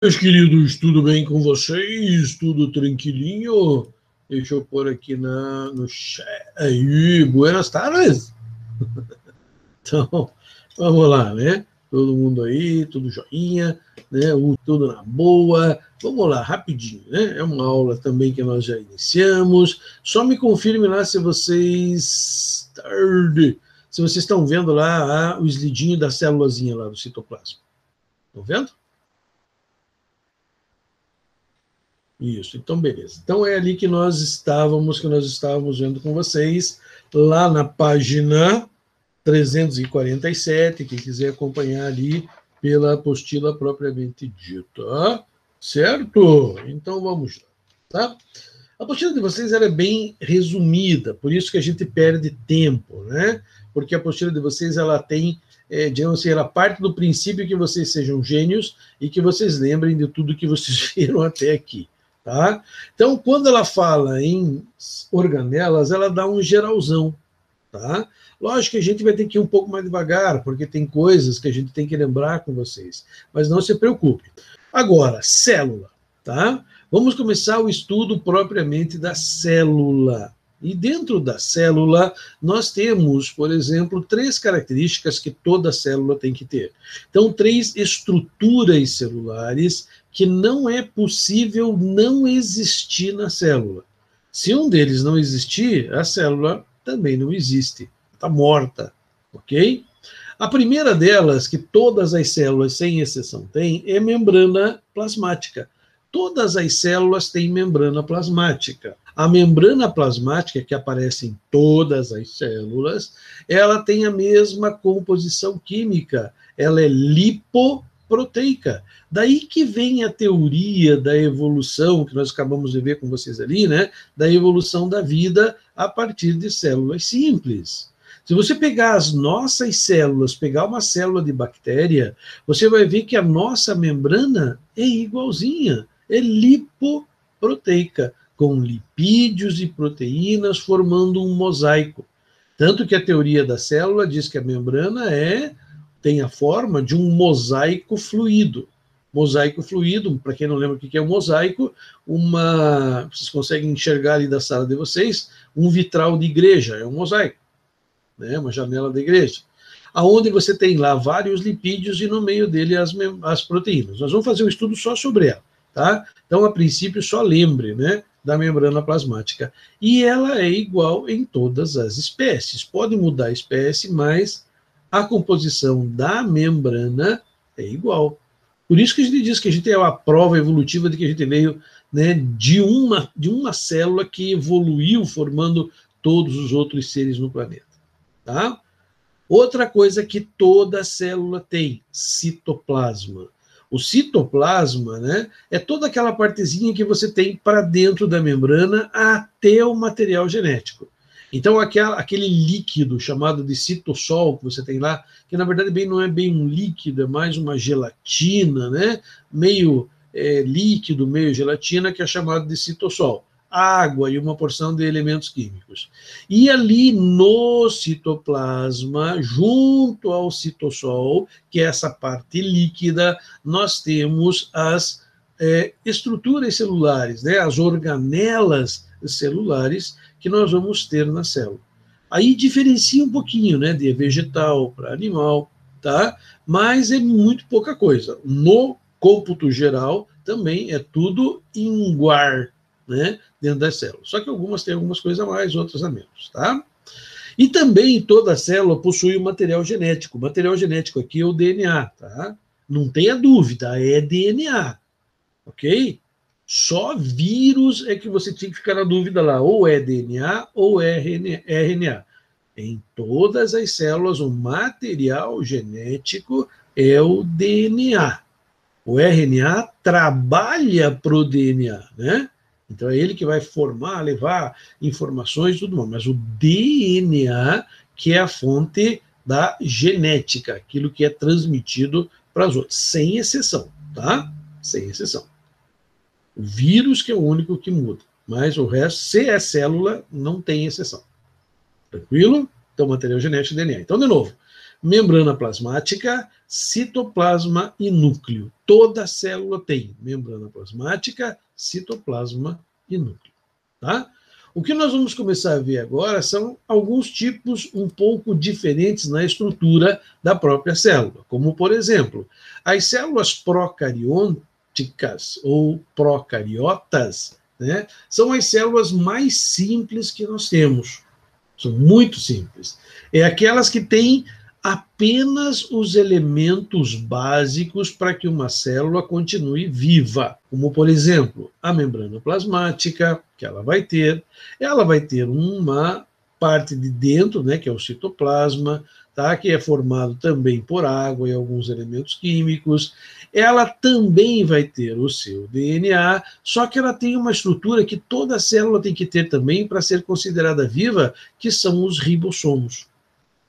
Meus queridos, tudo bem com vocês? Tudo tranquilinho? Deixa eu pôr aqui no chat. Aí, buenas tardes. Então, vamos lá, né? Todo mundo aí, tudo joinha, né? Tudo na boa. Vamos lá, rapidinho, né? É uma aula também que nós já iniciamos. Só me confirme lá se vocês... Se vocês estão vendo lá o slidinho da célulazinha lá do citoplasma. Estão vendo? Isso, então beleza. Então é ali que nós estávamos vendo com vocês, lá na página 347, quem quiser acompanhar ali pela apostila propriamente dita, certo? Então vamos lá, tá? A apostila de vocês ela é bem resumida, por isso que a gente perde tempo, né? Porque a apostila de vocês ela tem, digamos assim, ela parte do princípio que vocês sejam gênios e que vocês lembrem de tudo que vocês viram até aqui. Tá? Então, quando ela fala em organelas, ela dá um geralzão. Tá? Lógico que a gente vai ter que ir um pouco mais devagar, porque tem coisas que a gente tem que lembrar com vocês. Mas não se preocupe. Agora, célula. Tá? Vamos começar o estudo propriamente da célula. E dentro da célula, nós temos, por exemplo, 3 características que toda célula tem que ter. Então, 3 estruturas celulares que não é possível não existir na célula. Se um deles não existir, a célula também não existe, está morta, ok? A primeira delas, que todas as células, sem exceção, têm, é membrana plasmática. Todas as células têm membrana plasmática. A membrana plasmática, que aparece em todas as células, ela tem a mesma composição química. Ela é lipoproteica. Daí que vem a teoria da evolução, que nós acabamos de ver com vocês ali, né? Da evolução da vida a partir de células simples. Se você pegar as nossas células, pegar uma célula de bactéria, você vai ver que a nossa membrana é igualzinha, é lipoproteica, com lipídios e proteínas formando um mosaico. Tanto que a teoria da célula diz que a membrana tem a forma de um mosaico fluido. Mosaico fluido, para quem não lembra o que é um mosaico, vocês conseguem enxergar ali da sala de vocês, um vitral de igreja, é um mosaico, né? Uma janela da igreja, aonde você tem lá vários lipídios e no meio dele as proteínas. Nós vamos fazer um estudo só sobre ela, tá? Então, a princípio, só lembre, né, da membrana plasmática. E ela é igual em todas as espécies. Pode mudar a espécie, mas a composição da membrana é igual. Por isso que a gente diz que a gente é a prova evolutiva de que a gente veio, né, de uma célula que evoluiu formando todos os outros seres no planeta. Tá? Outra coisa que toda célula tem, citoplasma. O citoplasma, né, é toda aquela partezinha que você tem para dentro da membrana até o material genético. Então, aquele líquido chamado de citossol que você tem lá, que na verdade não é bem um líquido, é mais uma gelatina, né, meio líquido, meio gelatina, que é chamado de citossol. Água e uma porção de elementos químicos. E ali no citoplasma, junto ao citossol, que é essa parte líquida, nós temos as estruturas celulares, né, as organelas celulares que nós vamos ter na célula. Aí diferencia um pouquinho, né, de vegetal para animal, tá? Mas é muito pouca coisa. No cômputo geral, também é tudo igual, né, dentro das células. Só que algumas têm algumas coisas a mais, outras a menos, tá? E também toda célula possui um material genético. O material genético aqui é o DNA, tá? Não tenha dúvida, é DNA, ok? Só vírus é que você tinha que ficar na dúvida lá, ou é DNA ou é RNA. Em todas as células, o material genético é o DNA. O RNA trabalha para o DNA, né? Então é ele que vai formar, levar informações e tudo mais. Mas o DNA que é a fonte da genética, aquilo que é transmitido para os outros, sem exceção, tá? Sem exceção. O vírus que é o único que muda, mas o resto, se é célula, não tem exceção. Tranquilo? Então, material genético e DNA. Então, de novo, membrana plasmática, citoplasma e núcleo. Toda célula tem membrana plasmática, citoplasma e núcleo. Tá? O que nós vamos começar a ver agora são alguns tipos um pouco diferentes na estrutura da própria célula, como, por exemplo, as células procarióticas ou procariotas, né, são as células mais simples que nós temos. São muito simples. É aquelas que têm apenas os elementos básicos para que uma célula continue viva, como, por exemplo, a membrana plasmática, que ela vai ter uma parte de dentro, né, que é o citoplasma, tá, que é formado também por água e alguns elementos químicos. Ela também vai ter o seu DNA, só que ela tem uma estrutura que toda célula tem que ter também para ser considerada viva, que são os ribossomos.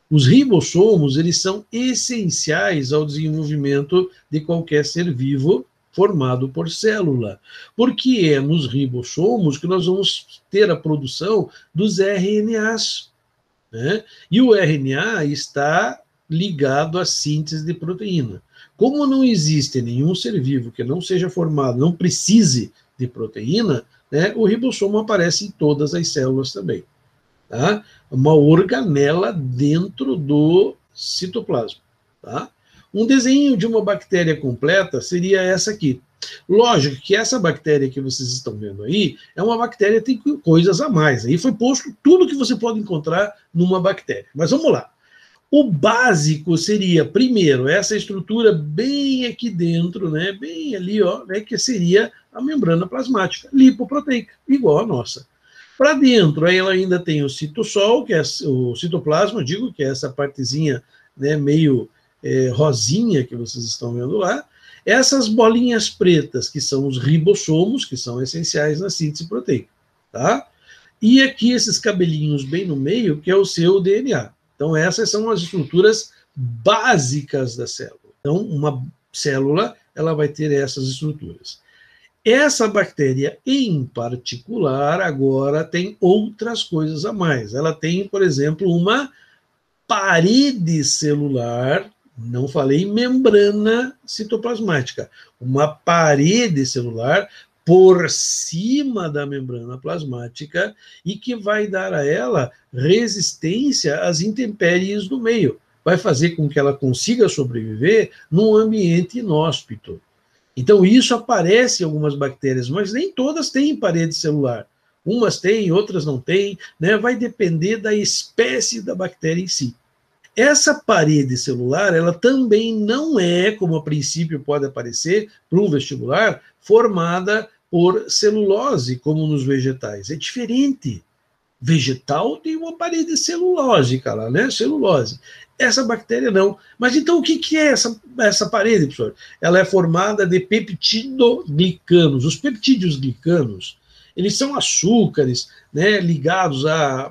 Os ribossomos, eles são essenciais ao desenvolvimento de qualquer ser vivo formado por célula, porque é nos ribossomos que nós vamos ter a produção dos RNAs, né? E o RNA está ligado à síntese de proteína. Como não existe nenhum ser vivo que não seja formado, não precise de proteína, né, o ribossomo aparece em todas as células também. Tá? Uma organela dentro do citoplasma. Tá? Um desenho de uma bactéria completa seria essa aqui. Lógico que essa bactéria que vocês estão vendo aí é uma bactéria que tem coisas a mais. Aí foi posto tudo que você pode encontrar numa bactéria. Mas vamos lá. O básico seria, primeiro, essa estrutura bem aqui dentro, né, bem ali, ó, né, que seria a membrana plasmática, lipoproteica, igual a nossa. Para dentro, aí ela ainda tem o citossol, que é o citoplasma, digo, que é essa partezinha, né, meio rosinha que vocês estão vendo lá. Essas bolinhas pretas, que são os ribossomos, que são essenciais na síntese proteica. Tá? E aqui esses cabelinhos bem no meio, que é o seu DNA. Então, essas são as estruturas básicas da célula. Então, uma célula, ela vai ter essas estruturas. Essa bactéria, em particular, agora tem outras coisas a mais. Ela tem, por exemplo, uma parede celular, não falei membrana citoplasmática, uma parede celular por cima da membrana plasmática e que vai dar a ela resistência às intempéries do meio. Vai fazer com que ela consiga sobreviver num ambiente inóspito. Então, isso aparece em algumas bactérias, mas nem todas têm parede celular. Umas têm, outras não têm, né? Vai depender da espécie da bactéria em si. Essa parede celular, ela também não é, como a princípio pode aparecer para um vestibular, formada por celulose, como nos vegetais. É diferente. Vegetal tem uma parede celulósica lá, né? Celulose. Essa bactéria não. Mas então o que é essa parede, professor? Ela é formada de peptidoglicanos. Os peptídeos glicanos, eles são açúcares, né, ligados a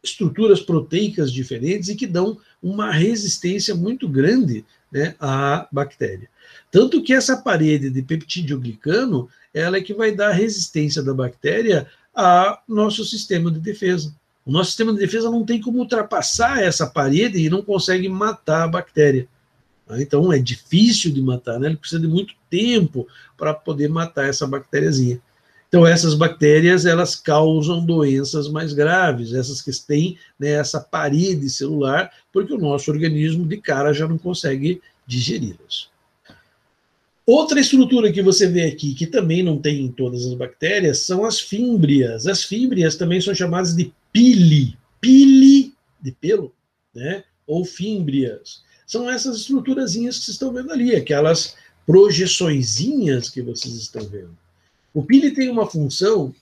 estruturas proteicas diferentes e que dão uma resistência muito grande, né, à bactéria. Tanto que essa parede de peptidoglicano, ela é que vai dar resistência da bactéria ao nosso sistema de defesa. O nosso sistema de defesa não tem como ultrapassar essa parede e não consegue matar a bactéria. Então, é difícil de matar, né? Ele precisa de muito tempo para poder matar essa bactériazinha. Então, essas bactérias, elas causam doenças mais graves, essas que têm, né, essa parede celular, porque o nosso organismo, de cara, já não consegue digeri-las. Outra estrutura que você vê aqui, que também não tem em todas as bactérias, são as fímbrias. As fímbrias também são chamadas de pili de pelo, né? Ou fímbrias. São essas estruturazinhas que vocês estão vendo ali, aquelas projeçõezinhas que vocês estão vendo. O pili tem uma função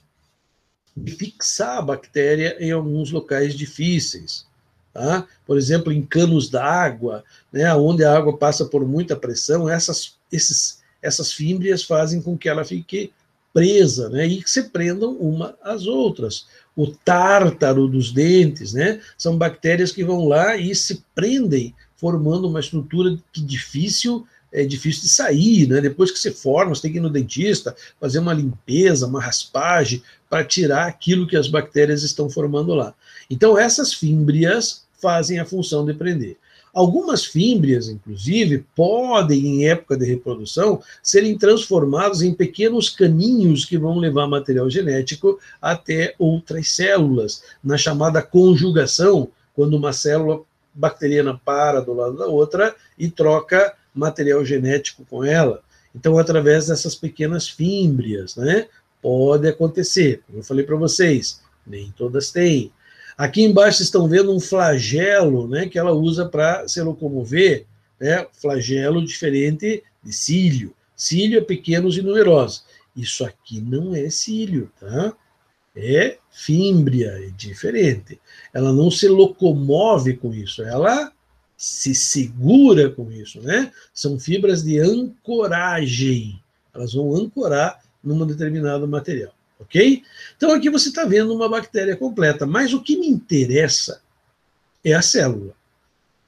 de fixar a bactéria em alguns locais difíceis. Tá? Por exemplo, em canos d'água, né, onde a água passa por muita pressão, essas fímbrias fazem com que ela fique presa, né, e que se prendam uma às outras. O tártaro dos dentes, né, são bactérias que vão lá e se prendem, formando uma estrutura que é difícil de sair, né? Depois que você forma, você tem que ir no dentista, fazer uma limpeza, uma raspagem, para tirar aquilo que as bactérias estão formando lá. Então, essas fímbrias fazem a função de prender. Algumas fímbrias, inclusive, podem, em época de reprodução, serem transformadas em pequenos caninhos que vão levar material genético até outras células, na chamada conjugação, quando uma célula bacteriana para do lado da outra e troca material genético com ela. Então, através dessas pequenas fímbrias, né, pode acontecer. Como eu falei para vocês, nem todas têm. Aqui embaixo estão vendo um flagelo, né, que ela usa para se locomover, né, flagelo diferente de cílio. Cílio é pequenos e numerosos. Isso aqui não é cílio, tá? É fímbria, é diferente. Ela não se locomove com isso, ela se segura com isso, né? São fibras de ancoragem. Elas vão ancorar num determinado material. Ok? Então aqui você está vendo uma bactéria completa, mas o que me interessa é a célula.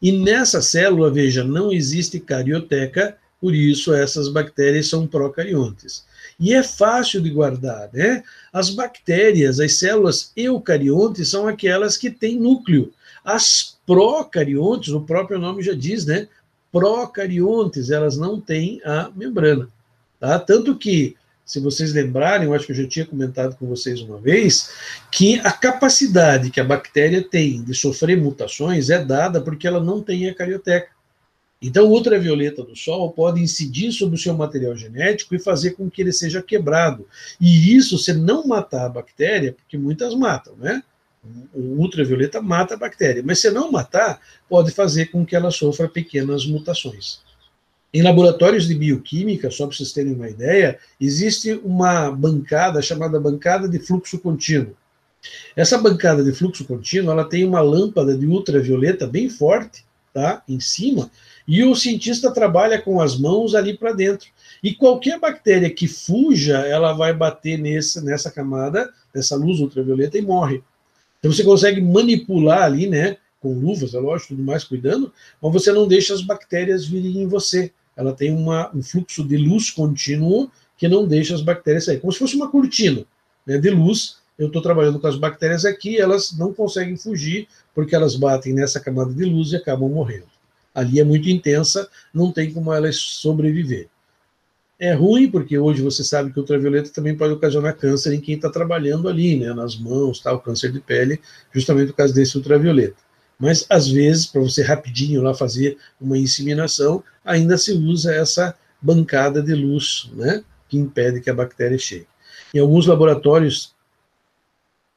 E nessa célula, veja, não existe carioteca, por isso essas bactérias são procariontes. E é fácil de guardar, né? As bactérias, as células eucariontes são aquelas que têm núcleo. As procariontes, o próprio nome já diz, né? Procariontes, elas não têm a membrana. Tá? Tanto que, se vocês lembrarem, eu acho que eu já tinha comentado com vocês uma vez, que a capacidade que a bactéria tem de sofrer mutações é dada porque ela não tem a carioteca. Então, o ultravioleta do Sol pode incidir sobre o seu material genético e fazer com que ele seja quebrado. E isso, se não matar a bactéria, porque muitas matam, né? O ultravioleta mata a bactéria, mas se não matar, pode fazer com que ela sofra pequenas mutações. Em laboratórios de bioquímica, só para vocês terem uma ideia, existe uma bancada chamada bancada de fluxo contínuo. Essa bancada de fluxo contínuo, ela tem uma lâmpada de ultravioleta bem forte, tá, em cima, e o cientista trabalha com as mãos ali para dentro. E qualquer bactéria que fuja, ela vai bater nessa camada, nessa luz ultravioleta e morre. Então você consegue manipular ali, né, com luvas, é lógico, tudo mais cuidando, mas você não deixa as bactérias virem em você. Ela tem um fluxo de luz contínuo que não deixa as bactérias sair. Como se fosse uma cortina, né, de luz. Eu estou trabalhando com as bactérias aqui, elas não conseguem fugir porque elas batem nessa camada de luz e acabam morrendo. Ali é muito intensa, não tem como elas sobreviver. É ruim porque hoje você sabe que o ultravioleta também pode ocasionar câncer em quem está trabalhando ali, né, nas mãos, tal, câncer de pele, justamente por causa desse ultravioleta. Mas, às vezes, para você rapidinho lá fazer uma inseminação, ainda se usa essa bancada de luz, né, que impede que a bactéria chegue. Em alguns laboratórios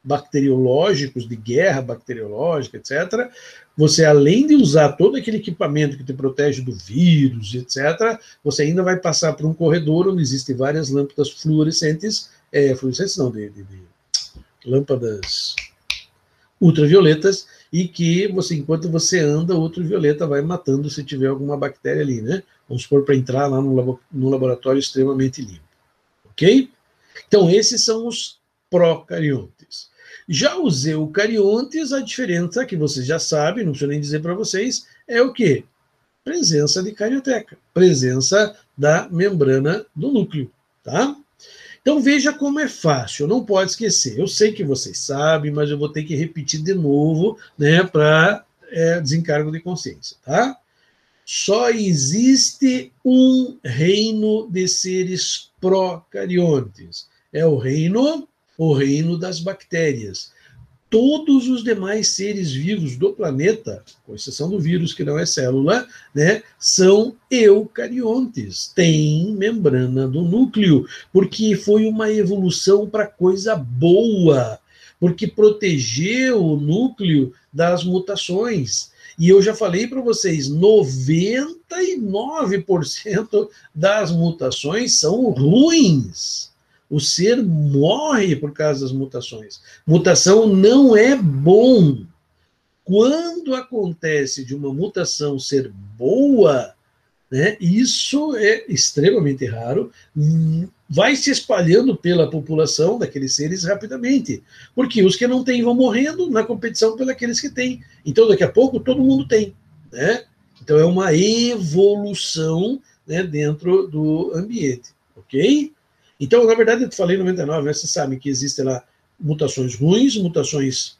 bacteriológicos, de guerra bacteriológica, etc., você, além de usar todo aquele equipamento que te protege do vírus, etc., você ainda vai passar por um corredor onde existem várias lâmpadas fluorescentes, fluorescentes não, de lâmpadas ultravioletas, e que você, enquanto você anda, o ultravioleta vai matando se tiver alguma bactéria ali, né? Vamos supor, para entrar lá no laboratório extremamente limpo. Ok? Então, esses são os procariontes. Já os eucariontes, a diferença que vocês já sabem, não preciso nem dizer para vocês, é o quê? Presença de carioteca, presença da membrana do núcleo, tá? Então veja como é fácil, não pode esquecer. Eu sei que vocês sabem, mas eu vou ter que repetir de novo, né, para desencargo de consciência, tá? Só existe um reino de seres procariontes. É o reino das bactérias. Todos os demais seres vivos do planeta, com exceção do vírus, que não é célula, né, são eucariontes, têm membrana do núcleo, porque foi uma evolução para coisa boa, porque protegeu o núcleo das mutações. E eu já falei para vocês, 99% das mutações são ruins. O ser morre por causa das mutações. Mutação não é bom. Quando acontece de uma mutação ser boa, né, isso é extremamente raro, vai se espalhando pela população daqueles seres rapidamente. Porque os que não têm vão morrendo na competição pelos que têm. Então, daqui a pouco, todo mundo tem. Né? Então, é uma evolução, né, dentro do ambiente. Ok? Então, na verdade, eu falei 99, né? Vocês sabem que existem lá mutações ruins, mutações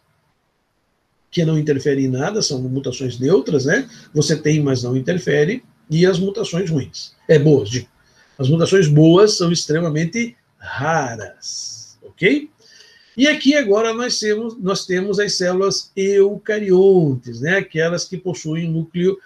que não interferem em nada, são mutações neutras, né? Você tem, mas não interfere, e as mutações ruins. Boas, digo. As mutações boas são extremamente raras, ok? E aqui agora nós temos as células eucariontes, né? Aquelas que possuem núcleo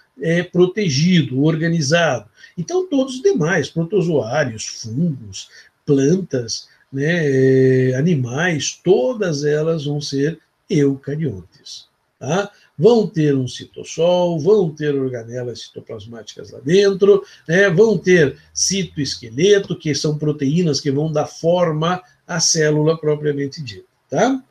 protegido, organizado. Então, todos os demais, protozoários, fungos, plantas, né, animais, todas elas vão ser eucariontes. Tá? Vão ter um citossol, vão ter organelas citoplasmáticas lá dentro, né, vão ter citoesqueleto, que são proteínas que vão dar forma à célula propriamente dita. Tá?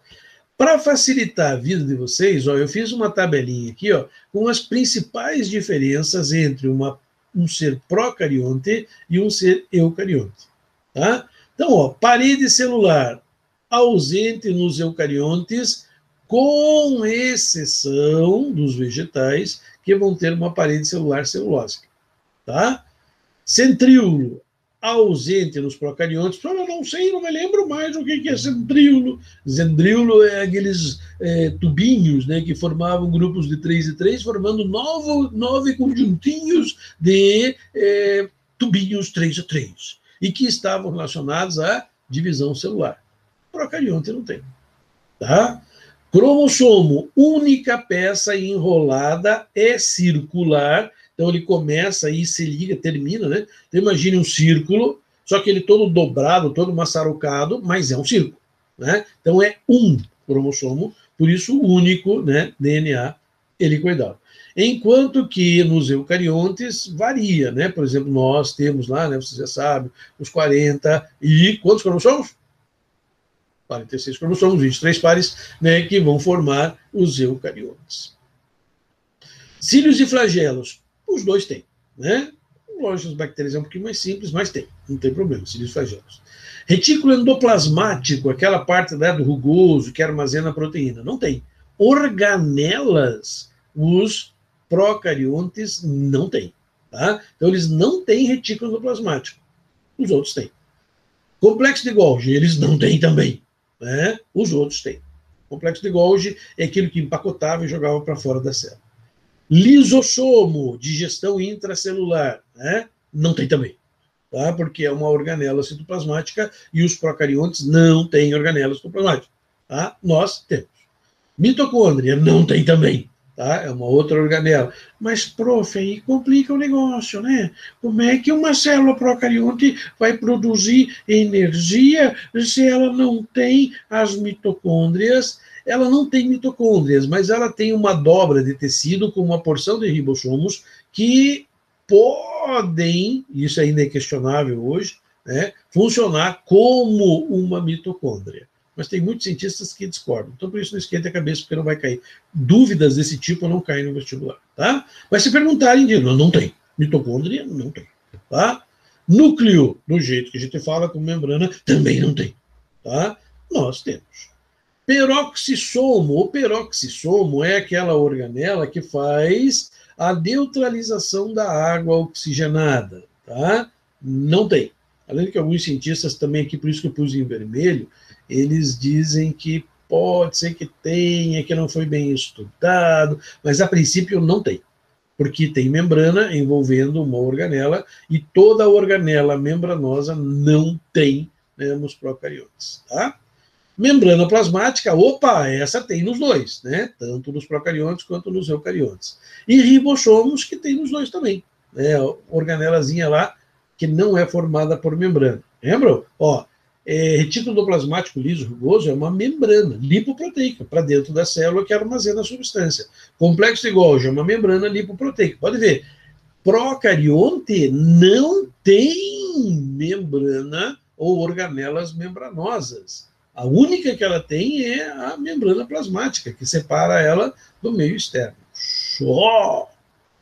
Para facilitar a vida de vocês, ó, eu fiz uma tabelinha aqui, ó, com as principais diferenças entre um ser procarionte e um ser eucarionte. Tá? Então, ó, parede celular ausente nos eucariontes, com exceção dos vegetais, que vão ter uma parede celular celulósica. Tá? Centríolo ausente nos procariontes. Eu não sei, não me lembro mais o que é centríolo. Centríolo é aqueles tubinhos, né, que formavam grupos de 3 e 3, formando 9 conjuntinhos de tubinhos 3 a 3, e que estavam relacionados à divisão celular. Procarionte não tem. Tá? Cromossomo, única peça enrolada, é circular. Então, ele começa e se liga, termina, né? Então, imagine um círculo, só que ele todo dobrado, todo maçarucado, mas é um círculo, né? Então, é um cromossomo, por isso, único, né? DNA helicoidal. Enquanto que nos eucariontes varia, né? Por exemplo, nós temos lá, né? Você já sabe, os 40 e quantos cromossomos? 46 cromossomos, 23 pares, né? Que vão formar os eucariontes. Cílios e flagelos. Os dois têm, né? Lógico, as bactérias é um pouquinho mais simples, mas tem, não tem problema, cílios flagelos. Retículo endoplasmático, aquela parte, né, do rugoso que armazena a proteína, não tem. Organelas, os procariontes não têm, tá? Então, eles não têm retículo endoplasmático, os outros têm. Complexo de Golgi, eles não têm também, né? Os outros têm. Complexo de Golgi é aquilo que empacotava e jogava para fora da célula. Lisossomo, digestão intracelular, né? Não tem também, tá? Porque é uma organela citoplasmática e os procariontes não têm organela citoplasmática, tá? Nós temos. Mitocôndria não tem também, tá? É uma outra organela. Mas, prof, aí complica o negócio, né? Como é que uma célula procarionte vai produzir energia se ela não tem as mitocôndrias? Ela não tem mitocôndrias, mas ela tem uma dobra de tecido com uma porção de ribossomos que podem, isso ainda é questionável hoje, né, funcionar como uma mitocôndria. Mas tem muitos cientistas que discordam. Então, por isso, não esquenta a cabeça, porque não vai cair. Dúvidas desse tipo não caem no vestibular, tá? Mas se perguntarem, não tem. Mitocôndria, não tem, tá? Núcleo, do jeito que a gente fala, com membrana, também não tem, tá? Nós temos. Peroxissomo. O peroxissomo é aquela organela que faz a neutralização da água oxigenada, tá? Não tem. Além de que alguns cientistas também aqui, por isso que eu pus em vermelho, eles dizem que pode ser que tenha, que não foi bem estudado, mas a princípio não tem, porque tem membrana envolvendo uma organela e toda a organela membranosa não tem, né, nos procariontes, tá? Membrana plasmática, opa, essa tem nos dois, né? Tanto nos procariontes quanto nos eucariontes. E ribossomos, que tem nos dois também, né? Organelazinha lá, que não é formada por membrana. Lembram? Ó, retículo endoplasmático liso rugoso é uma membrana lipoproteica para dentro da célula que armazena a substância. Complexo de Golgi é uma membrana lipoproteica. Pode ver, procarionte não tem membrana ou organelas membranosas. A única que ela tem é a membrana plasmática, que separa ela do meio externo. Só!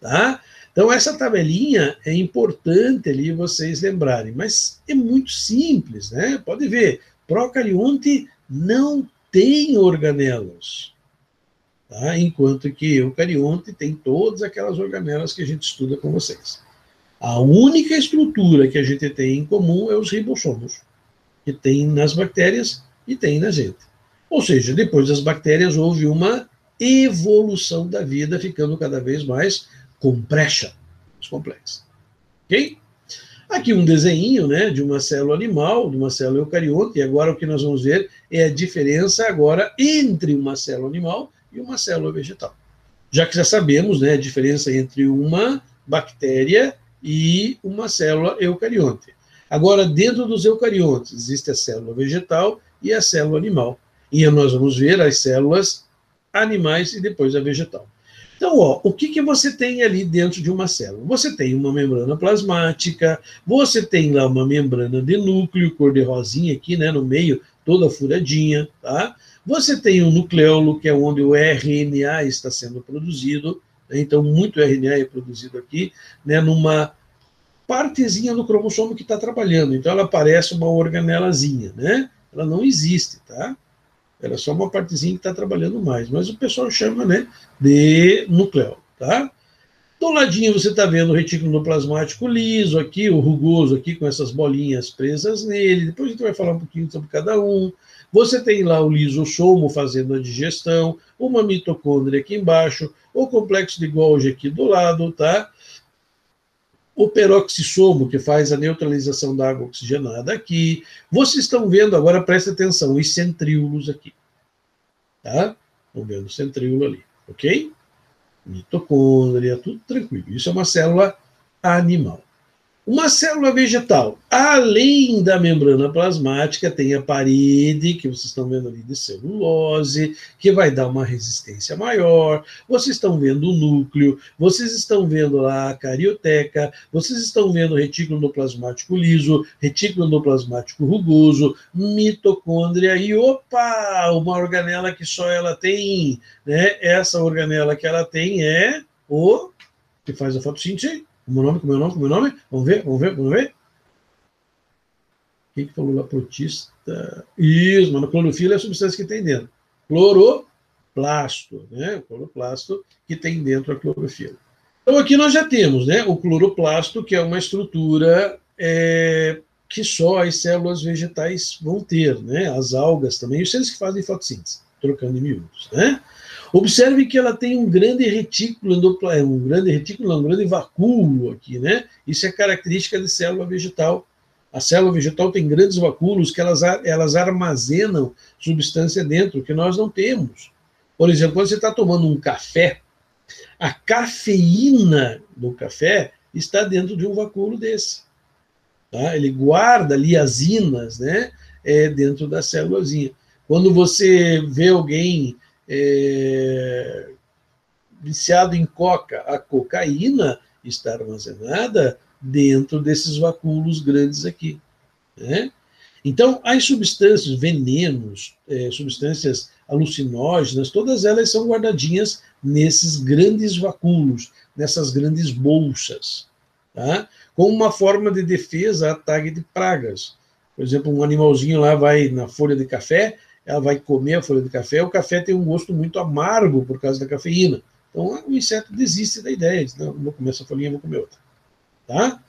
Tá? Então, essa tabelinha é importante ali vocês lembrarem, mas é muito simples, né? Pode ver, procarionte não tem organelas, tá? Enquanto que eucarionte tem todas aquelas organelas que a gente estuda com vocês. A única estrutura que a gente tem em comum é os ribossomos, que tem nas bactérias e tem na gente. Ou seja, depois das bactérias houve uma evolução da vida ficando cada vez mais complexa. Ok? Aqui um desenho, né, de uma célula animal, de uma célula eucarionte, e agora o que nós vamos ver é a diferença agora entre uma célula animal e uma célula vegetal. Já que já sabemos, né, a diferença entre uma bactéria e uma célula eucarionte. Agora, dentro dos eucariontes, existe a célula vegetal e a célula animal. E nós vamos ver as células animais e depois a vegetal. Então, ó, o que você tem ali dentro de uma célula? Você tem uma membrana plasmática, você tem lá uma membrana de núcleo, cor de rosinha aqui, né, no meio, toda furadinha, tá? Você tem um nucleolo, que é onde o RNA está sendo produzido, né? Então, muito RNA é produzido aqui, né, numa partezinha do cromossomo que está trabalhando. Então, ela parece uma organelazinha, né? Ela não existe, tá? Ela é só uma partezinha que está trabalhando mais, mas o pessoal chama, né, de nucleolo, tá? Do ladinho você está vendo o retículo plasmático liso aqui, o rugoso aqui com essas bolinhas presas nele. Depois a gente vai falar um pouquinho sobre cada um. Você tem lá o lisossomo fazendo a digestão, uma mitocôndria aqui embaixo, o complexo de Golgi aqui do lado, tá? O peroxissomo, que faz a neutralização da água oxigenada aqui. Vocês estão vendo agora, presta atenção, os centríolos aqui. Tá? Estão vendo o centríolo ali, ok? Mitocôndria, tudo tranquilo. Isso é uma célula animal. Uma célula vegetal, além da membrana plasmática, tem a parede, que vocês estão vendo ali de celulose, que vai dar uma resistência maior. Vocês estão vendo o núcleo, vocês estão vendo lá a carioteca, vocês estão vendo o retículo endoplasmático liso, retículo endoplasmático rugoso, mitocôndria e, opa, uma organela que só ela tem, né? Essa organela que ela tem é o que faz a fotossíntese. Como é o nome? Vamos ver. Quem que falou lá? Protista. Isso, mas a clorofila é a substância que tem dentro. Cloroplasto, né? O cloroplasto que tem dentro a clorofila. Então aqui nós já temos, né, o cloroplasto, que é uma estrutura que só as células vegetais vão ter, né? As algas também, os seres que fazem fotossíntese, trocando em miúdos, né? Observe que ela tem um grande retículo, um grande vacúolo aqui, né? Isso é característica de célula vegetal. A célula vegetal tem grandes vacúolos que elas armazenam substância dentro, que nós não temos. Por exemplo, quando você está tomando um café, a cafeína do café está dentro de um vacúolo desse. Tá? Ele guarda ali as inas, né? Dentro da célulazinha. Quando você vê alguém viciado em coca, a cocaína está armazenada dentro desses vacúolos grandes aqui, né? Então, as substâncias, venenos, substâncias alucinógenas, todas elas são guardadinhas nesses grandes vacúolos, nessas grandes bolsas, tá? Como uma forma de defesa a ataque de pragas. Por exemplo, um animalzinho lá vai na folha de café, ela vai comer a folha de café, o café tem um gosto muito amargo por causa da cafeína. Então, o inseto desiste da ideia, diz, não vou comer essa folhinha, vou comer outra. Tá?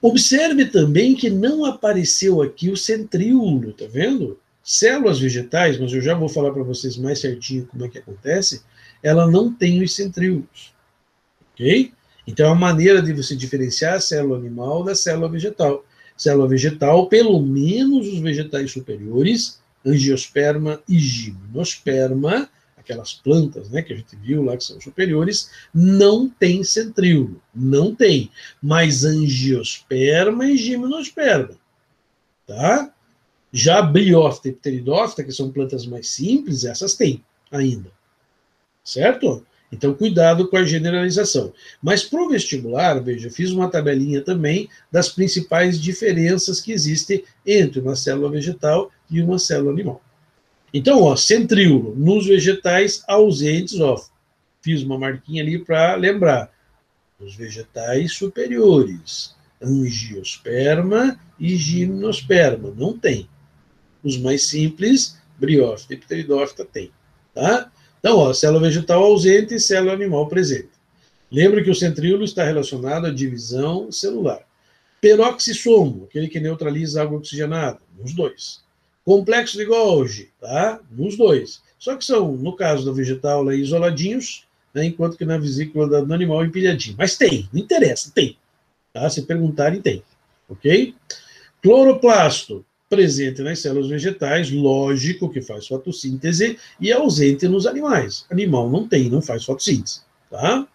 Observe também que não apareceu aqui o centríolo, tá vendo? Células vegetais, mas eu já vou falar para vocês mais certinho como é que acontece, ela não tem os centríolos, ok? Então, é uma maneira de você diferenciar a célula animal da célula vegetal. Célula vegetal, pelo menos os vegetais superiores, angiosperma e gimnosperma, aquelas plantas, né, que a gente viu lá que são superiores, não tem centríolo, não tem, mas angiosperma e gimnosperma, tá? Já a briófita e pteridófita, que são plantas mais simples, essas têm ainda, certo? Então, cuidado com a generalização. Mas para o vestibular, veja, eu fiz uma tabelinha também das principais diferenças que existem entre uma célula vegetal e uma célula animal. Então, ó, centríolo, nos vegetais ausentes, ó, fiz uma marquinha ali para lembrar. Os vegetais superiores, angiosperma e gimnosperma, não tem. Os mais simples, briófita e pteridófita, tem, tá? Então, ó, célula vegetal ausente e célula animal presente. Lembra que o centríolo está relacionado à divisão celular. Peroxissomo, aquele que neutraliza a água oxigenada, nos dois. Complexo de Golgi, tá? Nos dois. só que são, no caso do vegetal, lá, isoladinhos, né, enquanto que na vesícula do animal empilhadinho. Mas tem, não interessa, tem. Tá? Se perguntarem, tem. Ok? Cloroplasto, presente nas células vegetais, lógico que faz fotossíntese, e é ausente nos animais. Animal não tem, não faz fotossíntese. Tá?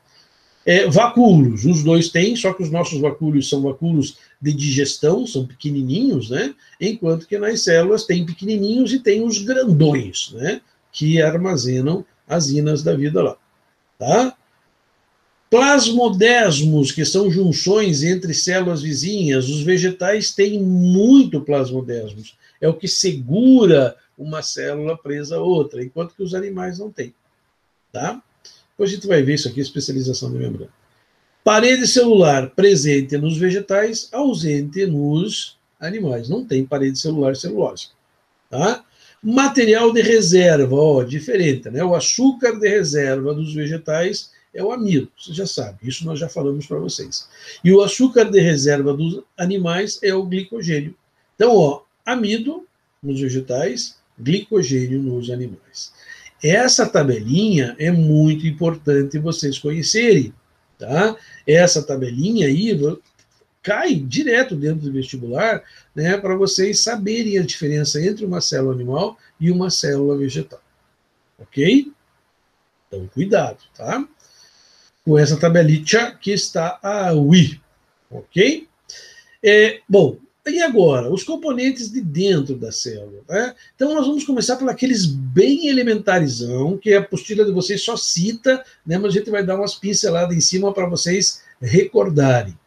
Vacúolos, os dois têm, só que os nossos vacúolos são vacúolos de digestão, são pequenininhos, né? Enquanto que nas células tem pequenininhos e tem os grandões, né? Que armazenam as inas da vida lá. Tá? Plasmodesmos, que são junções entre células vizinhas, os vegetais têm muito plasmodesmos. É o que segura uma célula presa a outra, enquanto que os animais não têm. Tá? Depois a gente vai ver isso aqui, especialização da membrana. Parede celular presente nos vegetais, ausente nos animais. Não tem parede celular celulose. Tá? Material de reserva, ó, diferente, né? O açúcar de reserva dos vegetais é o amido, você já sabe, isso nós já falamos para vocês. E o açúcar de reserva dos animais é o glicogênio. Então, ó, amido nos vegetais, glicogênio nos animais. Essa tabelinha é muito importante vocês conhecerem, tá? Essa tabelinha aí cai direto dentro do vestibular, né, para vocês saberem a diferença entre uma célula animal e uma célula vegetal. Ok? Então, cuidado, tá? Com essa tabelita que está aí. Ok? Bom, e agora? Os componentes de dentro da célula. Né? Então, nós vamos começar por aqueles bem elementarizão, que a apostila de vocês só cita, né, mas a gente vai dar umas pinceladas em cima para vocês recordarem.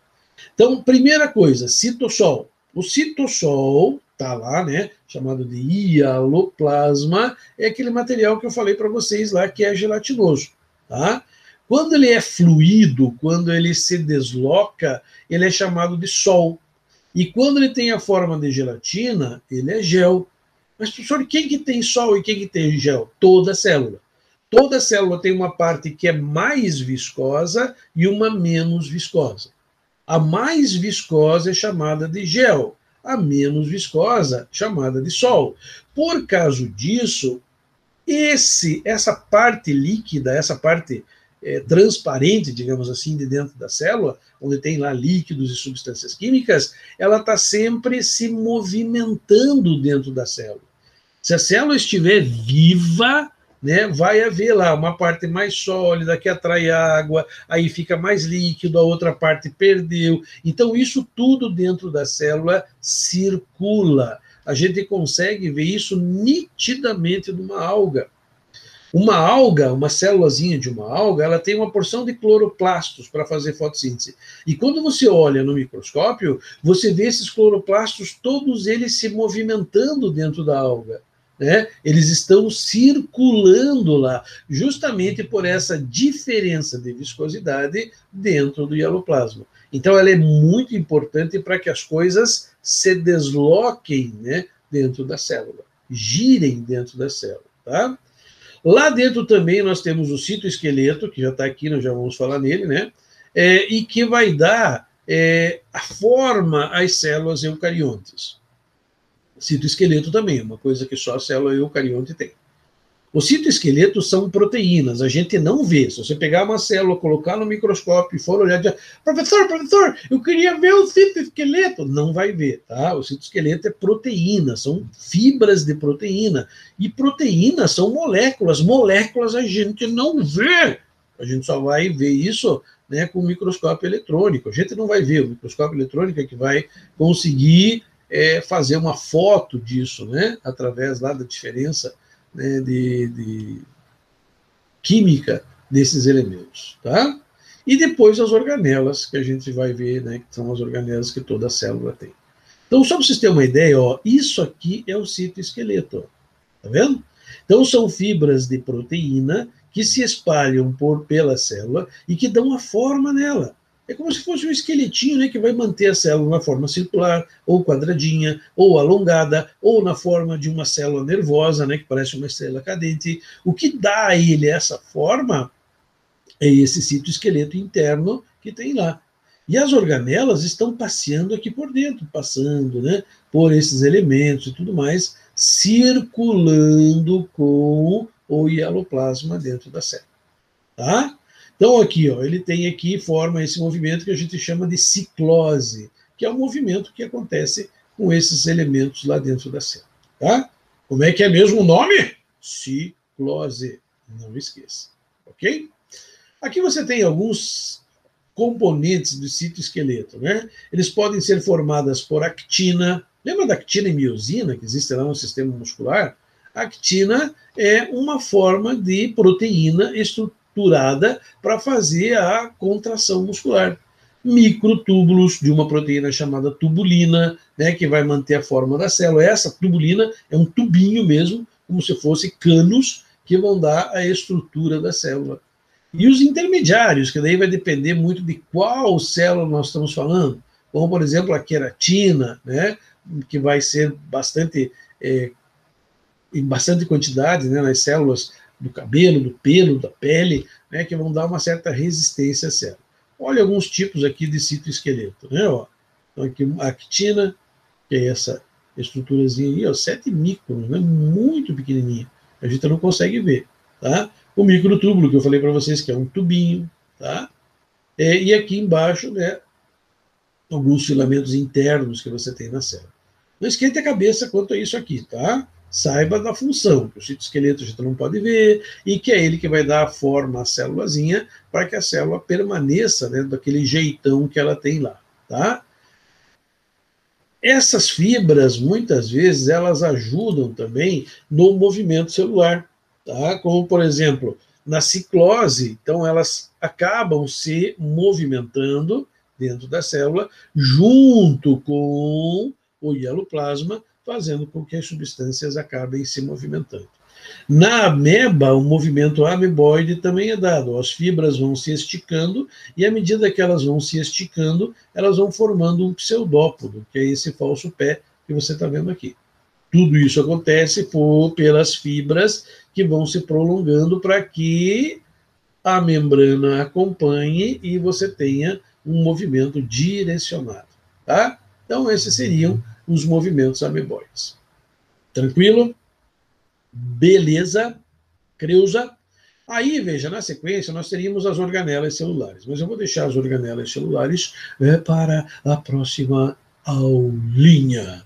Então, primeira coisa, citossol. O citossol está lá, né, chamado de hialoplasma, é aquele material que eu falei para vocês lá, que é gelatinoso. Tá? Quando ele é fluido, quando ele se desloca, ele é chamado de sol. E quando ele tem a forma de gelatina, ele é gel. Mas, professor, quem que tem sol e quem que tem gel? Toda célula. Toda célula tem uma parte que é mais viscosa e uma menos viscosa. A mais viscosa é chamada de gel, a menos viscosa chamada de sol. Por causa disso, essa parte líquida, essa parte transparente, digamos assim, de dentro da célula, onde tem lá líquidos e substâncias químicas, ela está sempre se movimentando dentro da célula. Se a célula estiver viva, né, vai haver lá uma parte mais sólida que atrai água, aí fica mais líquido, a outra parte perdeu. Então, isso tudo dentro da célula circula. A gente consegue ver isso nitidamente numa alga. Uma alga, uma célulazinha de uma alga, ela tem uma porção de cloroplastos para fazer fotossíntese. E quando você olha no microscópio, você vê esses cloroplastos, todos eles se movimentando dentro da alga. Né? Eles estão circulando lá, justamente por essa diferença de viscosidade dentro do hialoplasma. Então, ela é muito importante para que as coisas se desloquem, né, dentro da célula, girem dentro da célula. Tá? Lá dentro também nós temos o citoesqueleto, que já está aqui, nós já vamos falar nele, né? E que vai dar a forma às células eucariontes. Citoesqueleto também é uma coisa que só a célula eucarionte tem. Os citoesqueletos são proteínas, a gente não vê. Se você pegar uma célula, colocar no microscópio e for olhar, professor, eu queria ver o citoesqueleto. Não vai ver, tá? O citoesqueleto é proteína, são fibras de proteína. E proteínas são moléculas. Moléculas a gente não vê. A gente só vai ver isso, né, com o microscópio eletrônico. A gente não vai ver. O microscópio eletrônico é que vai conseguir fazer uma foto disso, né, através lá da diferença, né, de química desses elementos, tá? E depois as organelas, que a gente vai ver, né, que são as organelas que toda célula tem. Então, só para vocês terem uma ideia, ó, isso aqui é o citoesqueleto, ó, tá vendo? Então, são fibras de proteína que se espalham pela célula e que dão a forma nela. É como se fosse um esqueletinho, né, que vai manter a célula na forma circular, ou quadradinha, ou alongada, ou na forma de uma célula nervosa, né, que parece uma estrela cadente. O que dá a ele essa forma é esse citoesqueleto interno que tem lá. E as organelas estão passeando aqui por dentro, passando, né, por esses elementos e tudo mais, circulando com o hialoplasma dentro da célula. Tá? Então, aqui, ó, ele tem aqui, forma esse movimento que a gente chama de ciclose, que é o movimento que acontece com esses elementos lá dentro da célula. Tá? Como é que é mesmo o nome? Ciclose. Não esqueça. Ok? Aqui você tem alguns componentes do citoesqueleto, né? Eles podem ser formados por actina. Lembra da actina e miosina que existe lá no sistema muscular? A actina é uma forma de proteína estruturada para fazer a contração muscular. Microtúbulos de uma proteína chamada tubulina, né, que vai manter a forma da célula. Essa tubulina é um tubinho mesmo, como se fosse canos que vão dar a estrutura da célula. E os intermediários, que daí vai depender muito de qual célula nós estamos falando, como, por exemplo, a queratina, né, que vai ser bastante, em bastante quantidade, né, nas células do cabelo, do pelo, da pele, né, que vão dar uma certa resistência à célula. Olha alguns tipos aqui de citoesqueleto. Né, ó. Então, aqui a actina, que é essa estruturazinha aí, ó, 7 microns, né, muito pequenininha. A gente não consegue ver. Tá? O microtúbulo, que eu falei para vocês, que é um tubinho, tá? E aqui embaixo, né, alguns filamentos internos que você tem na célula. Não esquente a cabeça quanto a isso aqui, tá? Saiba da função, que o citoesqueleto a gente não pode ver, e que é ele que vai dar a forma à célulazinha, para que a célula permaneça, né, daquele jeitão que ela tem lá, tá? Essas fibras, muitas vezes, elas ajudam também no movimento celular, tá? Como, por exemplo, na ciclose, então elas acabam se movimentando dentro da célula, junto com o hialoplasma, fazendo com que as substâncias acabem se movimentando. Na ameba, o movimento ameboide também é dado. As fibras vão se esticando e, à medida que elas vão se esticando, elas vão formando um pseudópodo, que é esse falso pé que você está vendo aqui. Tudo isso acontece pelas fibras que vão se prolongando para que a membrana acompanhe e você tenha um movimento direcionado. Tá? Então, esses seriam os movimentos ameboides. Tranquilo? Beleza? Creuza? Aí, veja, na sequência, nós teríamos as organelas celulares, mas eu vou deixar as organelas celulares para a próxima aulinha.